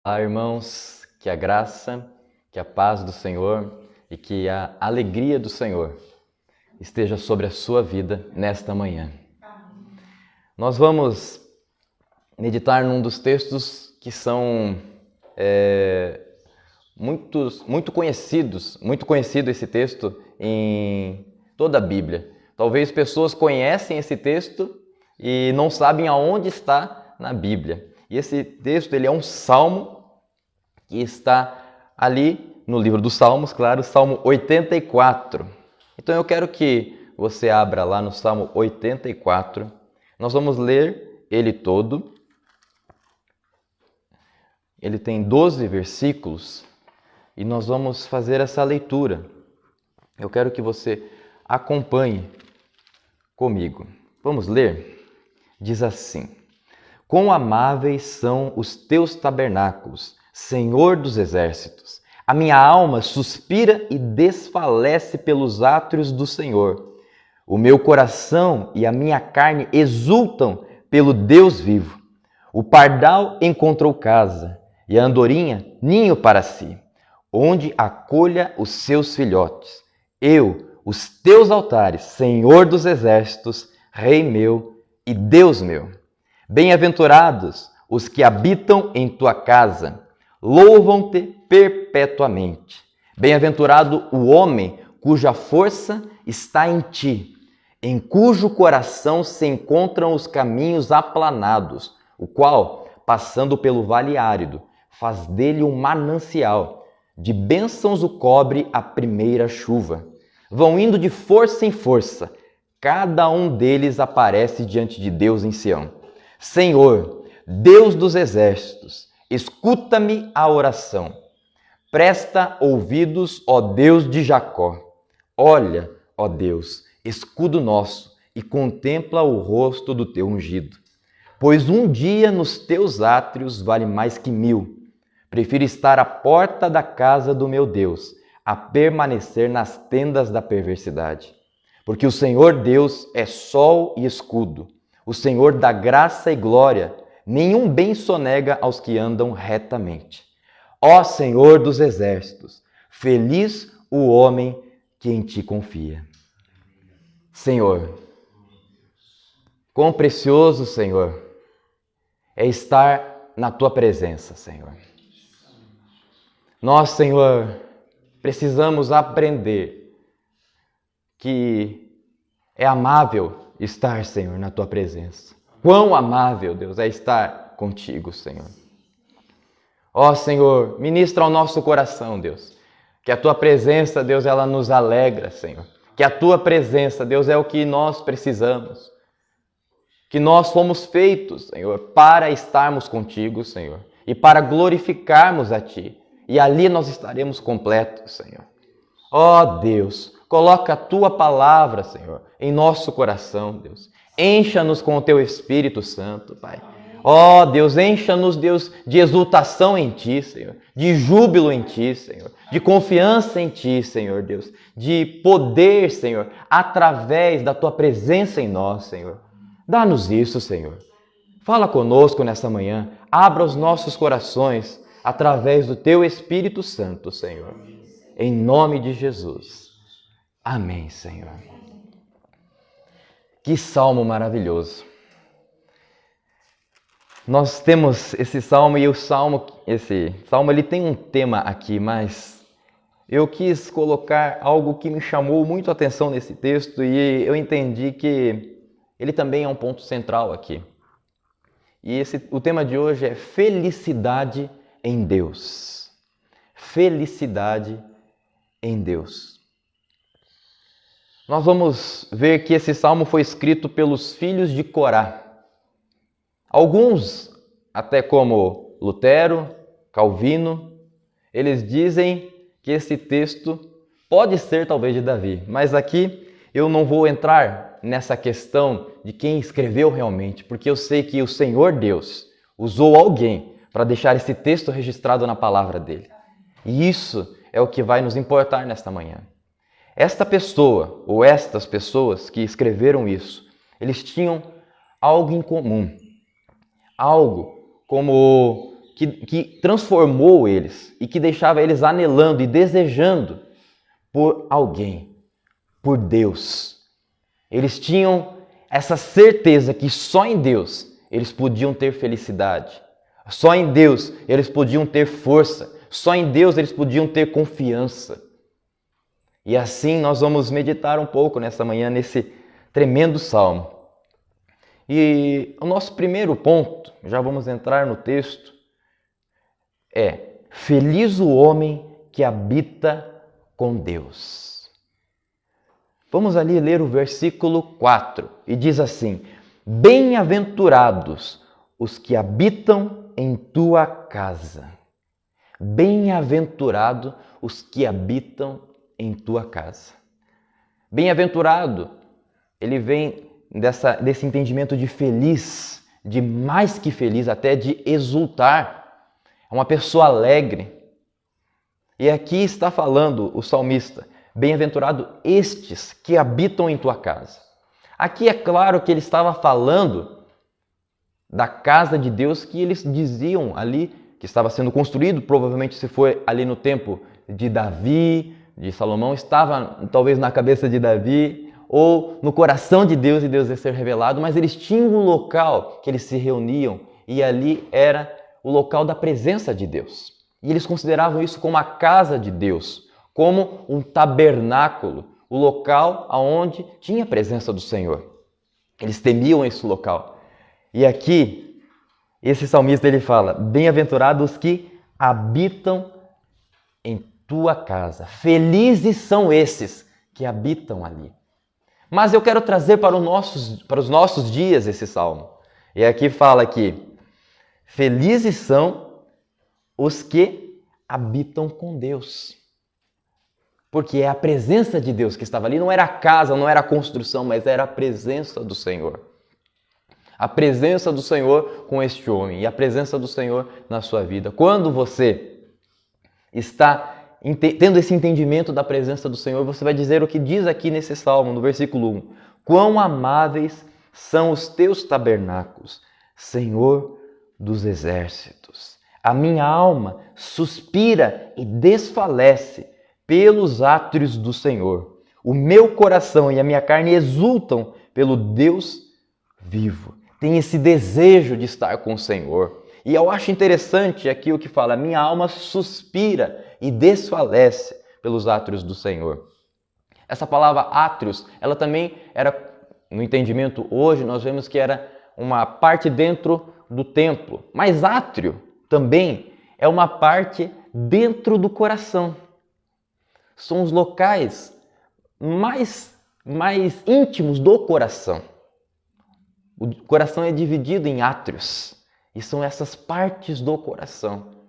Olá, irmãos, que a graça, que a paz do Senhor e que a alegria do Senhor esteja sobre a sua vida nesta manhã. Nós vamos meditar num dos textos que são muito conhecido esse texto em toda a Bíblia. Talvez pessoas conhecem esse texto e não sabem aonde está na Bíblia. E esse texto ele é um salmo que está ali no livro dos Salmos, claro, Salmo 84. Então eu quero que você abra lá no Salmo 84. Nós vamos ler ele todo. Ele tem 12 versículos e nós vamos fazer essa leitura. Eu quero que você acompanhe comigo. Vamos ler? Diz assim: Quão amáveis são os teus tabernáculos, Senhor dos exércitos! A minha alma suspira e desfalece pelos átrios do Senhor. O meu coração e a minha carne exultam pelo Deus vivo. O pardal encontrou casa e a andorinha ninho para si, onde acolha os seus filhotes. Eu, os teus altares, Senhor dos exércitos, Rei meu e Deus meu. Bem-aventurados os que habitam em tua casa, louvam-te perpetuamente. Bem-aventurado o homem cuja força está em ti, em cujo coração se encontram os caminhos aplanados, o qual, passando pelo vale árido, faz dele um manancial. De bênçãos o cobre a primeira chuva. Vão indo de força em força, cada um deles aparece diante de Deus em Sião. Senhor, Deus dos exércitos, escuta-me a oração. Presta ouvidos, ó Deus de Jacó. Olha, ó Deus, escudo nosso, e contempla o rosto do teu ungido. Pois um dia nos teus átrios vale mais que 1000. Prefiro estar à porta da casa do meu Deus, a permanecer nas tendas da perversidade. Porque o Senhor Deus é sol e escudo, o Senhor dá graça e glória, nenhum bem sonega aos que andam retamente. Ó Senhor dos exércitos, feliz o homem que em ti confia. Senhor, quão precioso, Senhor, é estar na tua presença, Senhor. Nós, Senhor, precisamos aprender que é amável estar, Senhor, na tua presença. Quão amável, Deus, é estar contigo, Senhor. Ó, Senhor, ministra ao nosso coração, Deus, que a tua presença, Deus, ela nos alegra, Senhor. Que a tua presença, Deus, é o que nós precisamos. Que nós fomos feitos, Senhor, para estarmos contigo, Senhor, e para glorificarmos a ti. E ali nós estaremos completos, Senhor. Ó Deus, coloca a tua palavra, Senhor, em nosso coração, Deus. Encha-nos com o teu Espírito Santo, Pai. Ó Deus, encha-nos, Deus, de exultação em ti, Senhor. De júbilo em ti, Senhor. De confiança em ti, Senhor, Deus. De poder, Senhor, através da tua presença em nós, Senhor. Dá-nos isso, Senhor. Fala conosco nessa manhã. Abra os nossos corações através do teu Espírito Santo, Senhor. Em nome de Jesus. Amém, Senhor. Que salmo maravilhoso. Nós temos esse salmo e esse salmo ele tem um tema aqui, mas eu quis colocar algo que me chamou muito a atenção nesse texto e eu entendi que ele também é um ponto central aqui. E o tema de hoje é felicidade em Deus. Felicidade em Deus. Nós vamos ver que esse salmo foi escrito pelos filhos de Corá. Alguns, até como Lutero, Calvino, eles dizem que esse texto pode ser talvez de Davi, mas aqui eu não vou entrar nessa questão de quem escreveu realmente, porque eu sei que o Senhor Deus usou alguém para deixar esse texto registrado na palavra dele. E isso é o que vai nos importar nesta manhã. Esta pessoa, ou estas pessoas que escreveram isso, eles tinham algo em comum. Algo como que transformou eles e que deixava eles anelando e desejando por alguém, por Deus. Eles tinham essa certeza que só em Deus eles podiam ter felicidade. Só em Deus eles podiam ter força. Só em Deus eles podiam ter confiança. E assim nós vamos meditar um pouco nessa manhã, nesse tremendo salmo. E o nosso primeiro ponto, já vamos entrar no texto, é: feliz o homem que habita com Deus. Vamos ali ler o versículo 4 e diz assim: bem-aventurados os que habitam em tua casa. Bem-aventurado os que habitam em tua casa. Bem-aventurado, ele vem desse entendimento de feliz, de mais que feliz, até de exultar. É uma pessoa alegre. E aqui está falando o salmista: bem-aventurado estes que habitam em tua casa. Aqui é claro que ele estava falando da casa de Deus que eles diziam ali, que estava sendo construído, provavelmente se foi ali no tempo de Davi, de Salomão, estava talvez na cabeça de Davi, ou no coração de Deus e Deus ia ser revelado, mas eles tinham um local que eles se reuniam e ali era o local da presença de Deus. E eles consideravam isso como a casa de Deus, como um tabernáculo, o local onde tinha a presença do Senhor. Eles temiam esse local. E aqui, esse salmista ele fala: bem-aventurados os que habitam em tua casa. Felizes são esses que habitam ali. Mas eu quero trazer para os nossos dias esse salmo. E aqui fala que felizes são os que habitam com Deus. Porque é a presença de Deus que estava ali. Não era a casa, não era a construção, mas era a presença do Senhor. A presença do Senhor com este homem e a presença do Senhor na sua vida. Quando você está tendo esse entendimento da presença do Senhor, você vai dizer o que diz aqui nesse salmo, no versículo 1. Quão amáveis são os teus tabernáculos, Senhor dos exércitos. A minha alma suspira e desfalece pelos átrios do Senhor. O meu coração e a minha carne exultam pelo Deus vivo. Tem esse desejo de estar com o Senhor. E eu acho interessante aqui o que fala: minha alma suspira e desfalece pelos átrios do Senhor. Essa palavra átrios, ela também era, no entendimento hoje, nós vemos que era uma parte dentro do templo. Mas átrio também é uma parte dentro do coração. São os locais mais íntimos do coração. O coração é dividido em átrios. E são essas partes do coração.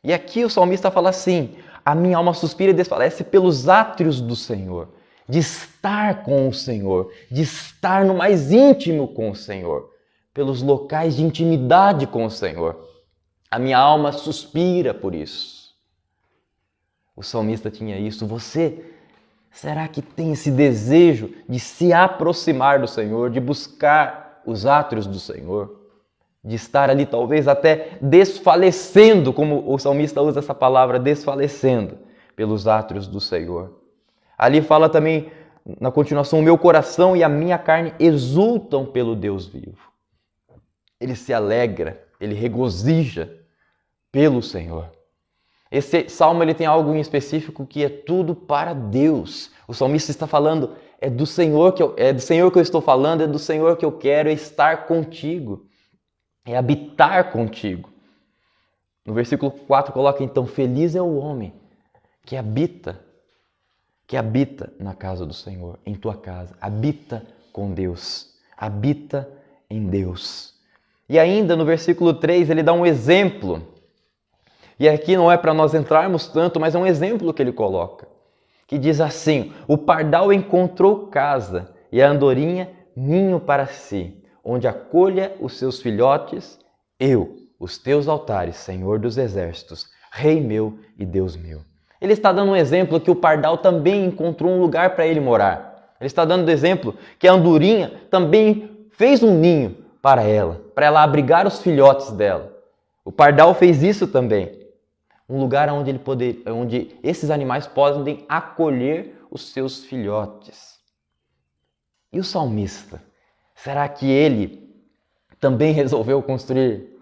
E aqui o salmista fala assim: a minha alma suspira e desfalece pelos átrios do Senhor. De estar com o Senhor, de estar no mais íntimo com o Senhor. Pelos locais de intimidade com o Senhor. A minha alma suspira por isso. O salmista tinha isso. Você, será que tem esse desejo de se aproximar do Senhor, de buscar os átrios do Senhor? De estar ali talvez até desfalecendo, como o salmista usa essa palavra, desfalecendo pelos átrios do Senhor. Ali fala também, na continuação, o meu coração e a minha carne exultam pelo Deus vivo. Ele se alegra, ele regozija pelo Senhor. Esse salmo ele tem algo em específico que é tudo para Deus. O salmista está falando, é do Senhor que eu estou falando, é do Senhor que eu quero estar contigo. É habitar contigo. No versículo 4 coloca então: feliz é o homem que habita na casa do Senhor, em tua casa, habita com Deus, habita em Deus. E ainda no versículo 3 ele dá um exemplo, e aqui não é para nós entrarmos tanto, mas é um exemplo que ele coloca, que diz assim: o pardal encontrou casa e a andorinha ninho para si, onde acolha os seus filhotes, eu, os teus altares, Senhor dos exércitos, Rei meu e Deus meu. Ele está dando um exemplo que o pardal também encontrou um lugar para ele morar. Ele está dando o exemplo que a andorinha também fez um ninho para ela abrigar os filhotes dela. O pardal fez isso também. Um lugar onde esses animais podem acolher os seus filhotes. E o salmista? Será que ele também resolveu construir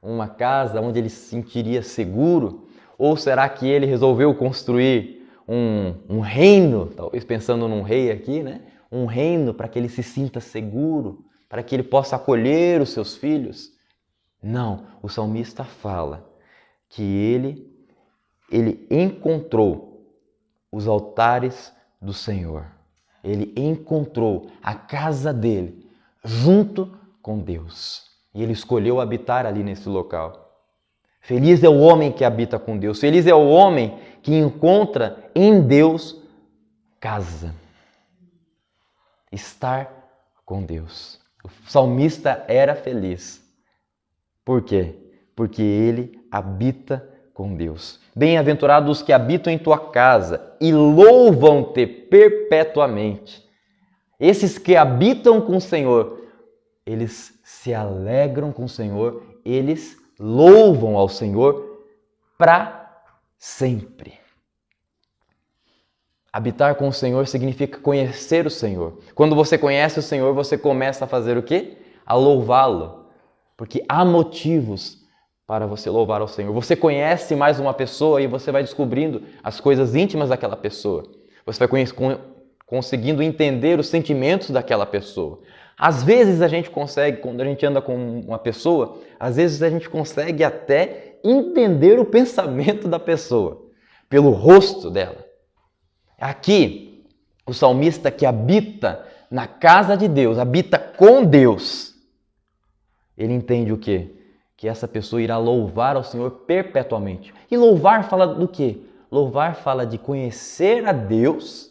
uma casa onde ele se sentiria seguro? Ou será que ele resolveu construir um reino, talvez pensando num rei aqui, né? Um reino para que ele se sinta seguro, para que ele possa acolher os seus filhos? Não, o salmista fala que ele encontrou os altares do Senhor. Ele encontrou a casa dele junto com Deus. E ele escolheu habitar ali nesse local. Feliz é o homem que habita com Deus. Feliz é o homem que encontra em Deus casa. Estar com Deus. O salmista era feliz. Por quê? Porque ele habita com Deus. Bem-aventurados os que habitam em tua casa e louvam-te perpetuamente. Esses que habitam com o Senhor, eles se alegram com o Senhor, eles louvam ao Senhor para sempre. Habitar com o Senhor significa conhecer o Senhor. Quando você conhece o Senhor, você começa a fazer o quê? A louvá-lo. Porque há motivos para você louvar ao Senhor. Você conhece mais uma pessoa e você vai descobrindo as coisas íntimas daquela pessoa. Você vai conseguindo entender os sentimentos daquela pessoa. Às vezes a gente consegue, quando a gente anda com uma pessoa, às vezes a gente consegue até entender o pensamento da pessoa, pelo rosto dela. Aqui, o salmista que habita na casa de Deus, habita com Deus, ele entende o quê? Que essa pessoa irá louvar ao Senhor perpetuamente. E louvar fala do quê? Louvar fala de conhecer a Deus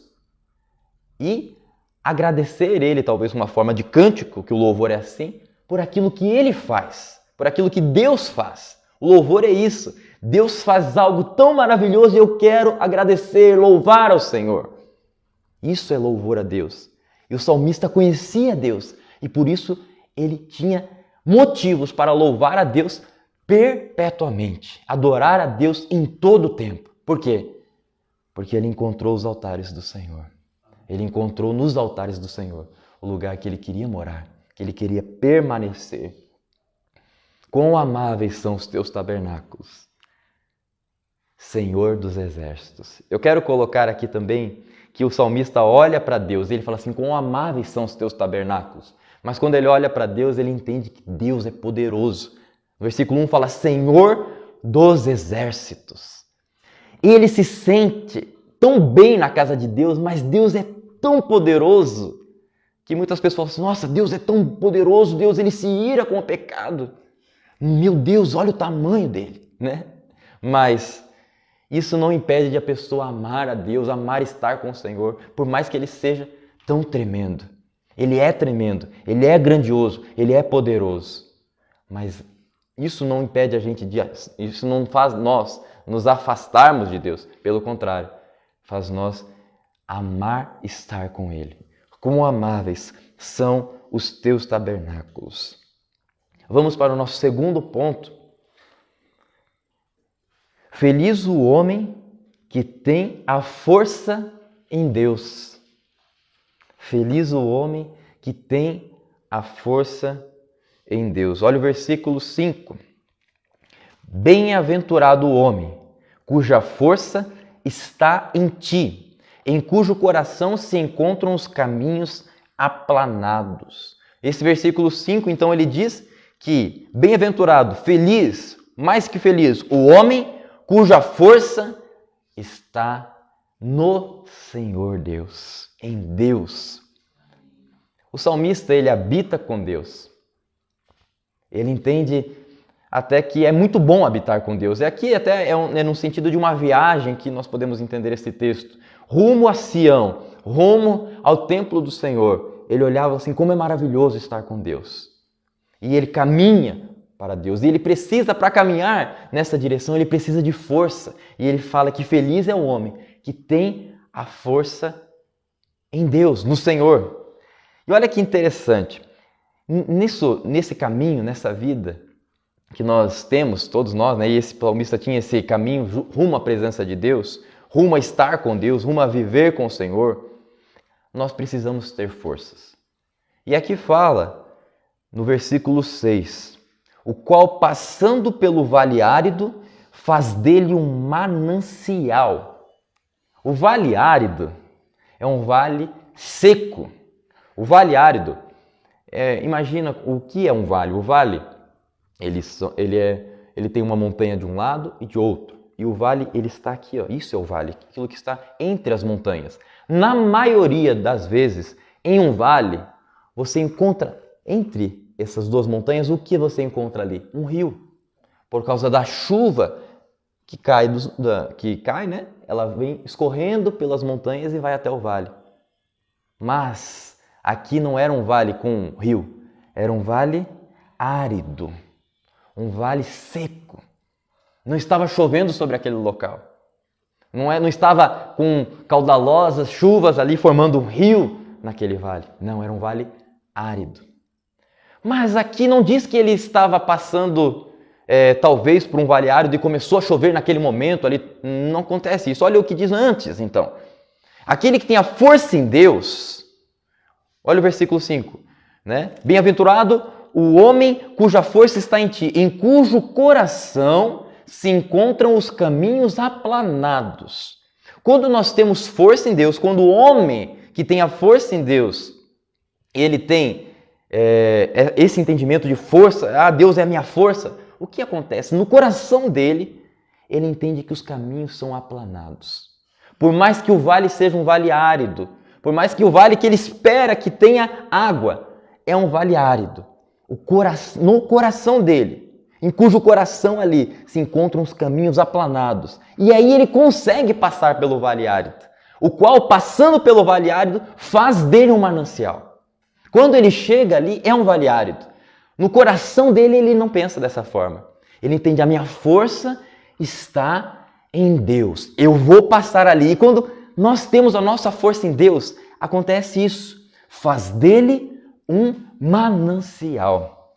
e agradecer Ele, talvez uma forma de cântico, que o louvor é assim, por aquilo que Ele faz, por aquilo que Deus faz. O louvor é isso. Deus faz algo tão maravilhoso e eu quero agradecer, louvar ao Senhor. Isso é louvor a Deus. E o salmista conhecia Deus e por isso ele tinha motivos para louvar a Deus perpetuamente, adorar a Deus em todo o tempo. Por quê? Porque ele encontrou os altares do Senhor. Ele encontrou nos altares do Senhor o lugar que ele queria morar, que ele queria permanecer. Quão amáveis são os teus tabernáculos, Senhor dos exércitos. Eu quero colocar aqui também que o salmista olha para Deus e ele fala assim, quão amáveis são os teus tabernáculos. Mas quando ele olha para Deus, ele entende que Deus é poderoso. No versículo 1 fala, Senhor dos exércitos. Ele se sente tão bem na casa de Deus, mas Deus é tão poderoso que muitas pessoas falam assim, nossa, Deus é tão poderoso, Deus ele se ira com o pecado. Meu Deus, olha o tamanho dele, né? Mas isso não impede de a pessoa amar a Deus, amar estar com o Senhor, por mais que ele seja tão tremendo. Ele é tremendo, ele é grandioso, ele é poderoso. Mas isso não impede isso não faz nós nos afastarmos de Deus. Pelo contrário, faz nós amar estar com Ele. Quão amáveis são os teus tabernáculos. Vamos para o nosso segundo ponto. Feliz o homem que tem a força em Deus. Feliz o homem que tem a força em Deus. Olha o versículo 5. Bem-aventurado o homem, cuja força está em ti, em cujo coração se encontram os caminhos aplanados. Esse versículo 5, então, ele diz que bem-aventurado, feliz, mais que feliz, o homem cuja força está no Senhor Deus, em Deus. O salmista, ele habita com Deus. Ele entende até que é muito bom habitar com Deus. E aqui até é no sentido de uma viagem que nós podemos entender esse texto. Rumo a Sião, rumo ao templo do Senhor. Ele olhava assim, como é maravilhoso estar com Deus. E ele caminha para Deus. E ele precisa, para caminhar nessa direção, ele precisa de força. E ele fala que feliz é o homem que tem a força em Deus, no Senhor. E olha que interessante. Nesse caminho, nessa vida, que nós temos, todos nós, né? E esse salmista tinha esse caminho rumo à presença de Deus, rumo a estar com Deus, rumo a viver com o Senhor, nós precisamos ter forças. E aqui fala, no versículo 6, o qual passando pelo vale árido, faz dele um manancial. O vale árido é um vale seco. O vale árido, imagina o que é um vale. O vale, ele tem uma montanha de um lado e de outro. E o vale, ele está aqui, ó. Isso é o vale, aquilo que está entre as montanhas. Na maioria das vezes, em um vale, você encontra entre essas duas montanhas, o que você encontra ali? Um rio. Por causa da chuva que cai, né? Ela vem escorrendo pelas montanhas e vai até o vale. Mas aqui não era um vale com rio, era um vale árido, um vale seco. Não estava chovendo sobre aquele local. Não estava com caudalosas chuvas ali formando um rio naquele vale. Não, era um vale árido. Mas aqui não diz que ele estava passando talvez por um vale árido e começou a chover naquele momento ali. Não acontece isso. Olha o que diz antes, então. Aquele que tem a força em Deus, olha o versículo 5, né? Bem-aventurado o homem cuja força está em ti, em cujo coração se encontram os caminhos aplanados. Quando nós temos força em Deus, quando o homem que tem a força em Deus, ele tem esse entendimento de força, Deus é a minha força, o que acontece? No coração dele, ele entende que os caminhos são aplanados. Por mais que o vale seja um vale árido, por mais que o vale que ele espera que tenha água, é um vale árido. No coração dele, em cujo coração ali se encontram os caminhos aplanados. E aí ele consegue passar pelo vale árido, o qual, passando pelo vale árido, faz dele um manancial. Quando ele chega ali, é um vale árido. No coração dele, ele não pensa dessa forma. Ele entende, a minha força está em Deus. Eu vou passar ali. E quando nós temos a nossa força em Deus, acontece isso. Faz dele um manancial.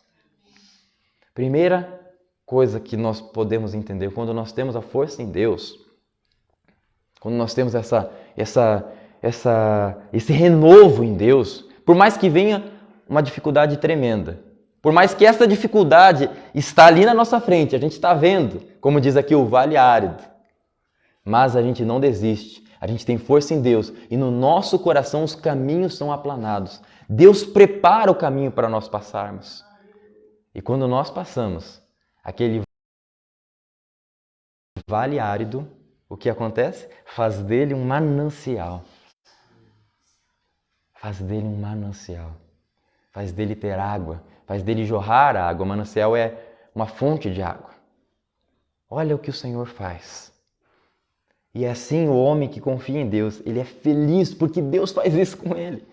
Primeira coisa que nós podemos entender, quando nós temos a força em Deus, quando nós temos esse renovo em Deus, por mais que venha uma dificuldade tremenda, por mais que essa dificuldade está ali na nossa frente, a gente está vendo, como diz aqui, o vale árido, mas a gente não desiste, a gente tem força em Deus e no nosso coração os caminhos são aplanados. Deus prepara o caminho para nós passarmos. E quando nós passamos aquele vale árido, o que acontece? Faz dele um manancial. Faz dele um manancial. Faz dele ter água. Faz dele jorrar água. O manancial é uma fonte de água. Olha o que o Senhor faz. E é assim o homem que confia em Deus, ele é feliz porque Deus faz isso com ele.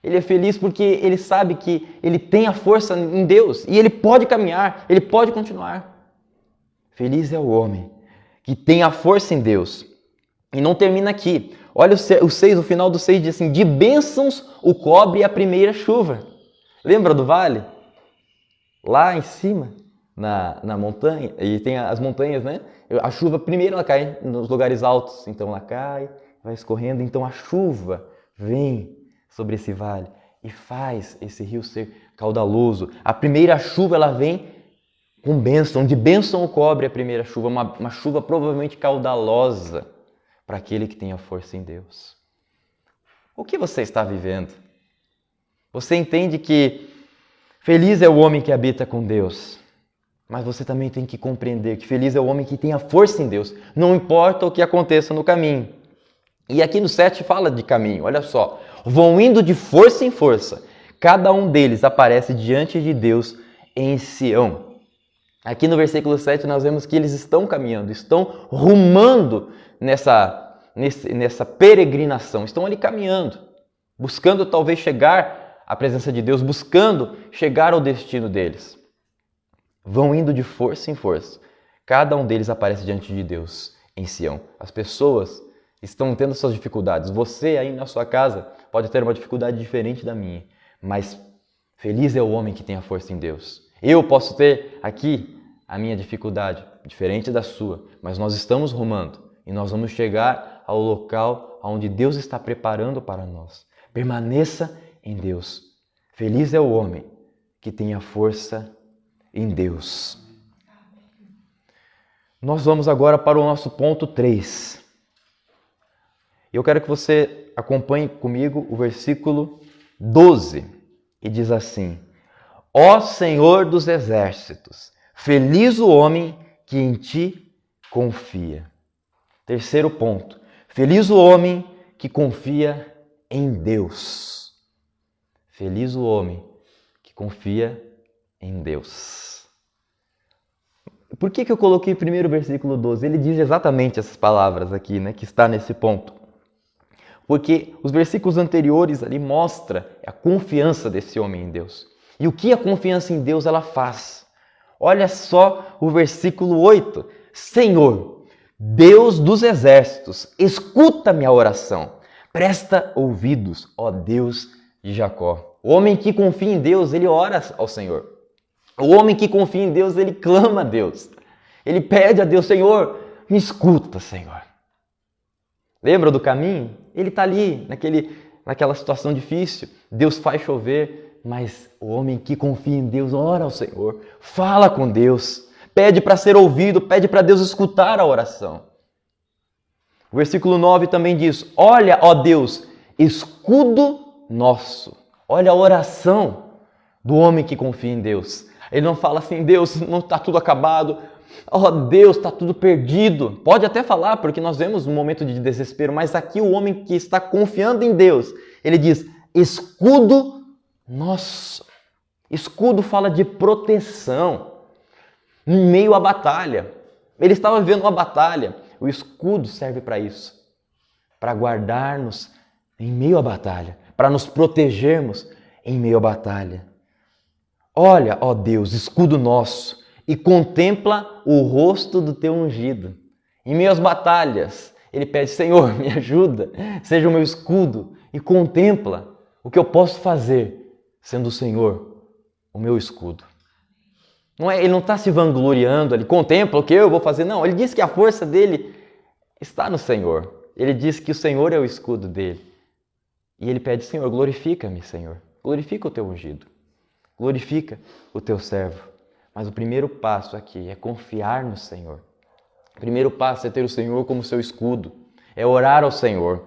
Ele é feliz porque ele sabe que ele tem a força em Deus e ele pode caminhar, ele pode continuar. Feliz é o homem que tem a força em Deus. E não termina aqui. Olha o 6, o final do 6 diz assim, de bênçãos o cobre a primeira chuva. Lembra do vale? Lá em cima, na montanha, e tem as montanhas, né? A chuva primeiro ela cai nos lugares altos, então ela cai, vai escorrendo, então a chuva vem sobre esse vale e faz esse rio ser caudaloso. A primeira chuva ela vem com bênção, de bênção o cobre a primeira chuva, uma chuva provavelmente caudalosa para aquele que tem a força em Deus. O que você está vivendo? Você entende que feliz é o homem que habita com Deus, mas você também tem que compreender que feliz é o homem que tem a força em Deus, não importa o que aconteça no caminho. E aqui no 7 fala de caminho, olha só. Vão indo de força em força. Cada um deles aparece diante de Deus em Sião. Aqui no versículo 7 nós vemos que eles estão caminhando, estão rumando nessa peregrinação. Estão ali caminhando, buscando talvez chegar à presença de Deus, buscando chegar ao destino deles. Vão indo de força em força. Cada um deles aparece diante de Deus em Sião. As pessoas estão tendo suas dificuldades. Você aí na sua casa pode ter uma dificuldade diferente da minha, mas feliz é o homem que tem a força em Deus. Eu posso ter aqui a minha dificuldade, diferente da sua, mas nós estamos rumando e nós vamos chegar ao local onde Deus está preparando para nós. Permaneça em Deus. Feliz é o homem que tem a força em Deus. Nós vamos agora para o nosso ponto 3. Eu quero que você acompanhe comigo o versículo 12. E diz assim: Ó Senhor dos exércitos, feliz o homem que em ti confia. Terceiro ponto. Feliz o homem que confia em Deus. Feliz o homem que confia em Deus. Por que eu coloquei primeiro o versículo 12? Ele diz exatamente essas palavras aqui, né, que está nesse ponto. Porque os versículos anteriores ali mostram a confiança desse homem em Deus. E o que a confiança em Deus ela faz? Olha só o versículo 8. Senhor, Deus dos exércitos, escuta minha oração. Presta ouvidos, ó Deus de Jacó. O homem que confia em Deus, ele ora ao Senhor. O homem que confia em Deus, ele clama a Deus. Ele pede a Deus, Senhor, me escuta, Senhor. Lembra do caminho? Ele está ali, naquela situação difícil. Deus faz chover, mas o homem que confia em Deus ora ao Senhor. Fala com Deus. Pede para ser ouvido, pede para Deus escutar a oração. O versículo 9 também diz, olha, ó Deus, escudo nosso. Olha a oração do homem que confia em Deus. Ele não fala assim, Deus, não está tudo acabado. Oh Deus, está tudo perdido. Pode até falar, porque nós vemos um momento de desespero, mas aqui o homem que está confiando em Deus, ele diz, escudo nosso. Escudo fala de proteção em meio à batalha. Ele estava vivendo uma batalha. O escudo serve para isso, para guardar-nos em meio à batalha, para nos protegermos em meio à batalha. Olha, ó Deus, escudo nosso, e contempla o rosto do teu ungido. Em meio às batalhas, ele pede, Senhor, me ajuda, seja o meu escudo, e contempla o que eu posso fazer, sendo o Senhor o meu escudo. Ele não está se vangloriando, ele contempla o que eu vou fazer, não. Ele diz que a força dele está no Senhor. Ele diz que o Senhor é o escudo dele. E ele pede, Senhor, glorifica-me, Senhor. Glorifica o teu ungido. Glorifica o teu servo. Mas o primeiro passo aqui é confiar no Senhor. O primeiro passo é ter o Senhor como seu escudo. É orar ao Senhor.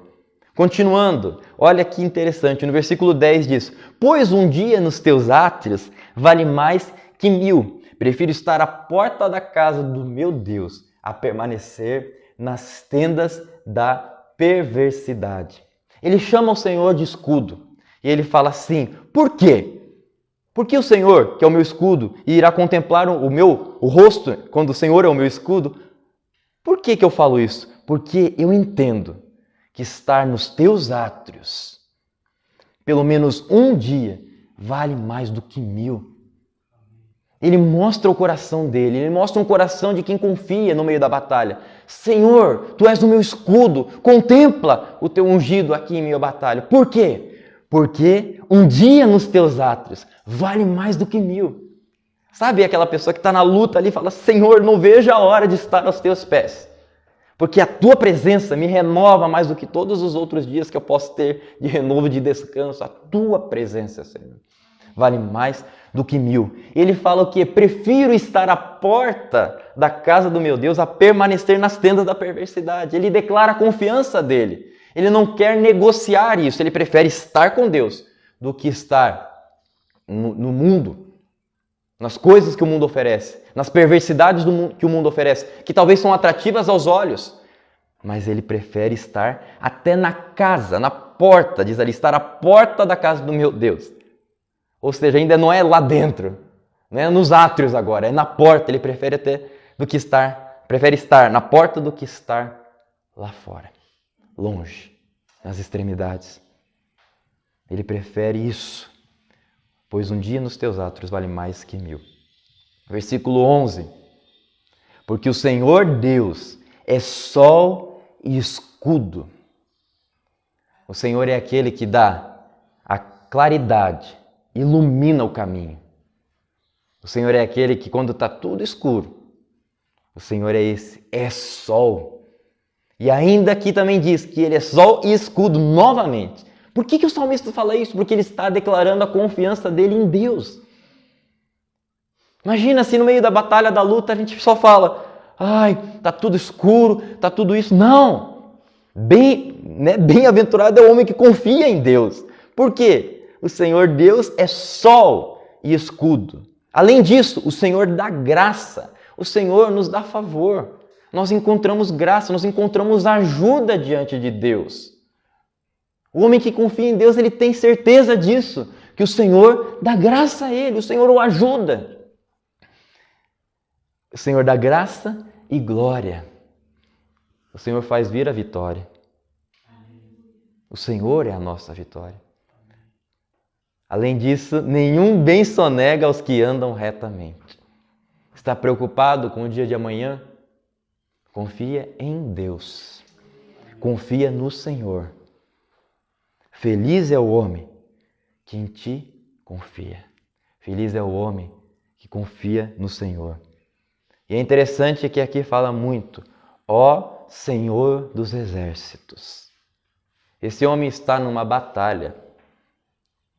Continuando, olha que interessante, no versículo 10 diz, pois um dia nos teus átrios vale mais que 1000. Prefiro estar à porta da casa do meu Deus a permanecer nas tendas da perversidade. Ele chama o Senhor de escudo. E ele fala assim, por quê? Porque o Senhor, que é o meu escudo, e irá contemplar o rosto quando o Senhor é o meu escudo. Por que eu falo isso? Porque eu entendo que estar nos teus átrios, pelo menos um dia, vale mais do que 1000. Ele mostra o coração dele, ele mostra um coração de quem confia no meio da batalha. Senhor, tu és o meu escudo, contempla o teu ungido aqui em meio à batalha. Por quê? Porque um dia nos teus átrios vale mais do que 1000. Sabe aquela pessoa que está na luta ali e fala, Senhor, não vejo a hora de estar aos teus pés. Porque a tua presença me renova mais do que todos os outros dias que eu posso ter de renovo, de descanso. A tua presença, Senhor, vale mais do que 1000. Ele fala o quê? Prefiro estar à porta da casa do meu Deus a permanecer nas tendas da perversidade. Ele declara a confiança dele. Ele não quer negociar isso. Ele prefere estar com Deus do que estar no mundo, nas coisas que o mundo oferece, nas perversidades que o mundo oferece, que talvez são atrativas aos olhos. Mas ele prefere estar até na casa, na porta, diz ali, estar à porta da casa do meu Deus. Ou seja, ainda não é lá dentro, não é nos átrios agora, é na porta. Ele prefere estar na porta do que estar lá fora, longe, nas extremidades. Ele prefere isso, pois um dia nos teus átrios vale mais que 1000. Versículo 11. Porque o Senhor Deus é sol e escudo. O Senhor é aquele que dá a claridade, ilumina o caminho. O Senhor é aquele que, quando está tudo escuro, o Senhor é esse, é sol. E ainda aqui também diz que Ele é sol e escudo novamente. Por que o salmista fala isso? Porque ele está declarando a confiança dele em Deus. Imagina se no meio da batalha, da luta, a gente só fala: ai, está tudo escuro, está tudo isso. Não! Bem-aventurado é o homem que confia em Deus. Por quê? O Senhor Deus é sol e escudo. Além disso, o Senhor dá graça. O Senhor nos dá favor. Nós encontramos graça, nós encontramos ajuda diante de Deus. O homem que confia em Deus, ele tem certeza disso, que o Senhor dá graça a ele, o Senhor o ajuda. O Senhor dá graça e glória. O Senhor faz vir a vitória. O Senhor é a nossa vitória. Além disso, nenhum bem sonega aos que andam retamente. Está preocupado com o dia de amanhã? Confia em Deus. Confia no Senhor. Feliz é o homem que em ti confia. Feliz é o homem que confia no Senhor. E é interessante que aqui fala muito: ó Senhor dos exércitos. Esse homem está numa batalha.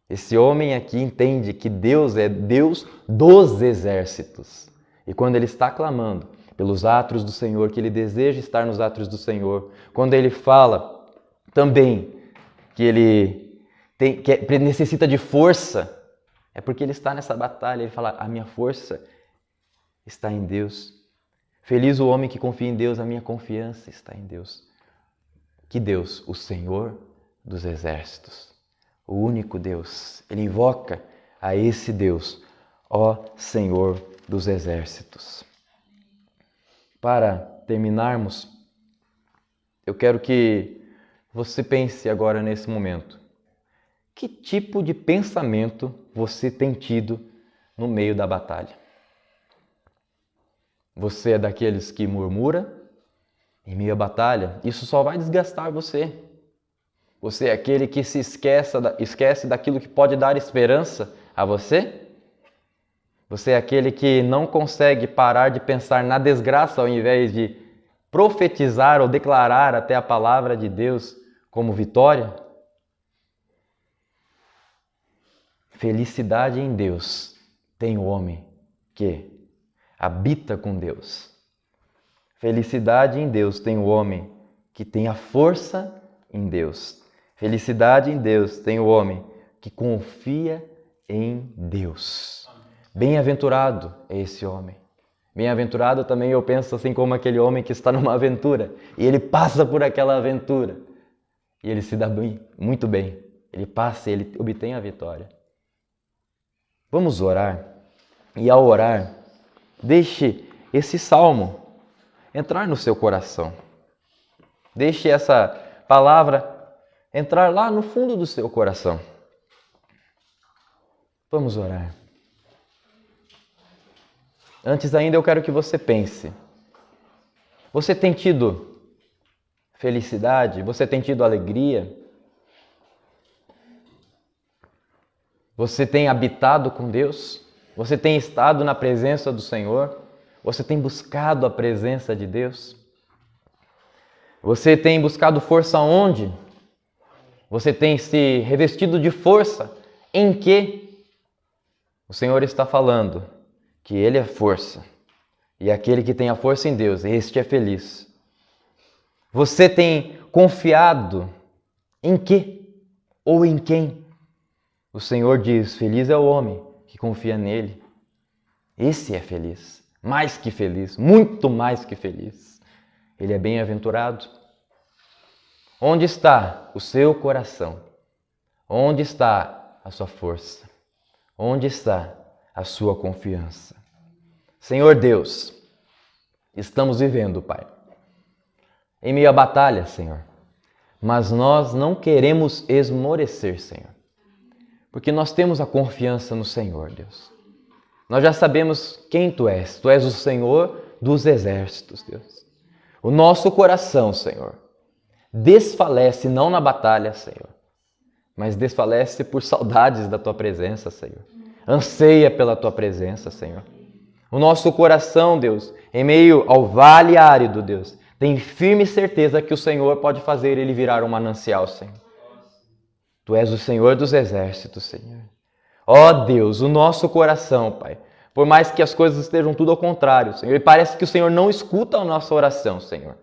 Esse homem aqui entende que Deus é Deus dos exércitos. E quando ele está clamando pelos atos do Senhor, que ele deseja estar nos atos do Senhor, quando ele fala também que ele necessita de força, é porque ele está nessa batalha. Ele fala: a minha força está em Deus. Feliz o homem que confia em Deus, a minha confiança está em Deus. Que Deus? O Senhor dos exércitos. O único Deus. Ele invoca a esse Deus, ó Senhor dos exércitos. Para terminarmos, eu quero que você pense agora nesse momento. Que tipo de pensamento você tem tido no meio da batalha? Você é daqueles que murmura em meio à batalha? Isso só vai desgastar você. Você é aquele que se esquece daquilo que pode dar esperança a você? Você é aquele que não consegue parar de pensar na desgraça ao invés de profetizar ou declarar até a palavra de Deus como vitória? Felicidade em Deus tem o homem que habita com Deus. Felicidade em Deus tem o homem que tem a força em Deus. Felicidade em Deus tem o homem que confia em Deus. Bem-aventurado é esse homem. Bem-aventurado também eu penso assim como aquele homem que está numa aventura e ele passa por aquela aventura e ele se dá bem, muito bem. Ele passa e ele obtém a vitória. Vamos orar. E ao orar, deixe esse salmo entrar no seu coração. Deixe essa palavra entrar lá no fundo do seu coração. Vamos orar. Antes ainda eu quero que você pense. Você tem tido felicidade? Você tem tido alegria? Você tem habitado com Deus? Você tem estado na presença do Senhor? Você tem buscado a presença de Deus? Você tem buscado força onde? Você tem se revestido de força em que? O Senhor está falando que Ele é força. E aquele que tem a força em Deus, este é feliz. Você tem confiado em que? Ou em quem? O Senhor diz: feliz é o homem que confia nele. Esse é feliz. Mais que feliz. Muito mais que feliz. Ele é bem-aventurado. Onde está o seu coração? Onde está a sua força? Onde está a sua confiança? Senhor Deus, estamos vivendo, Pai, em meio à batalha, Senhor. Mas nós não queremos esmorecer, Senhor. Porque nós temos a confiança no Senhor, Deus. Nós já sabemos quem Tu és. Tu és o Senhor dos exércitos, Deus. O nosso coração, Senhor, desfalece não na batalha, Senhor, mas desfalece por saudades da Tua presença, Senhor. anseia pela tua presença, Senhor. O nosso coração, Deus, em meio ao vale árido, Deus, tem firme certeza que o Senhor pode fazer ele virar um manancial, Senhor. Tu és o Senhor dos exércitos, Senhor. Ó Deus, o nosso coração, Pai, por mais que as coisas estejam tudo ao contrário, Senhor, e parece que o Senhor não escuta a nossa oração, Senhor.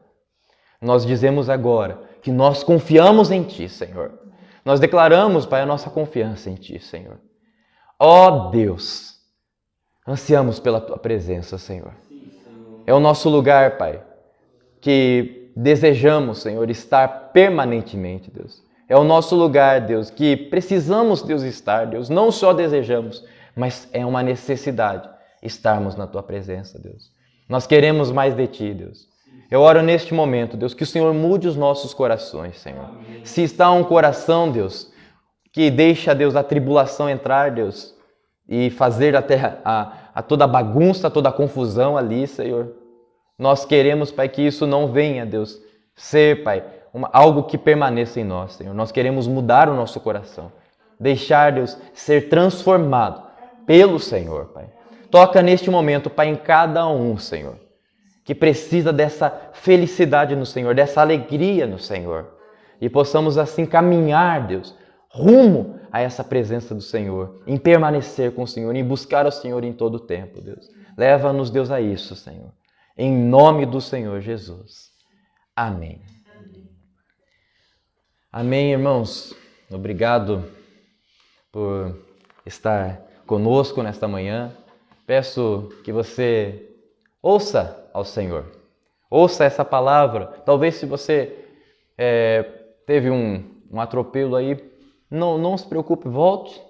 Nós dizemos agora que nós confiamos em Ti, Senhor. Nós declaramos, Pai, a nossa confiança em Ti, Senhor. Ó Deus, ansiamos pela Tua presença, Senhor. É o nosso lugar, Pai, que desejamos, Senhor, estar permanentemente, Deus. É o nosso lugar, Deus, que precisamos, Deus, estar, Deus. Não só desejamos, mas é uma necessidade estarmos na Tua presença, Deus. Nós queremos mais de Ti, Deus. Eu oro neste momento, Deus, que o Senhor mude os nossos corações, Senhor. Se está um coração, Deus, que deixa, Deus, a tribulação entrar, Deus, e fazer até a toda a bagunça, toda a confusão ali, Senhor. Nós queremos, Pai, que isso não venha, Deus, ser, Pai, algo que permaneça em nós, Senhor. Nós queremos mudar o nosso coração. Deixar, Deus, ser transformado pelo Senhor, Pai. Toca neste momento, Pai, em cada um, Senhor, que precisa dessa felicidade no Senhor, dessa alegria no Senhor. E possamos assim caminhar, Deus, rumo a essa presença do Senhor, em permanecer com o Senhor, em buscar o Senhor em todo o tempo, Deus. Leva-nos, Deus, a isso, Senhor. Em nome do Senhor Jesus. Amém. Amém, irmãos. Obrigado por estar conosco nesta manhã. Peço que você ouça ao Senhor. Ouça essa palavra. Talvez se você teve um atropelo aí, não se preocupe, volte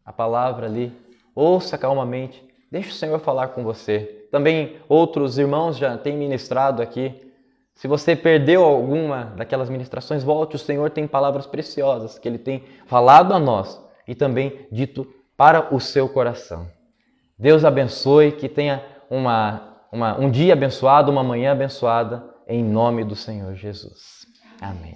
a palavra ali. Ouça calmamente. Deixe o Senhor falar com você. Também outros irmãos já têm ministrado aqui. Se você perdeu alguma daquelas ministrações, volte. O Senhor tem palavras preciosas que Ele tem falado a nós e também dito para o seu coração. Deus abençoe, que tenha um dia abençoado, uma manhã abençoada, em nome do Senhor Jesus. Amém.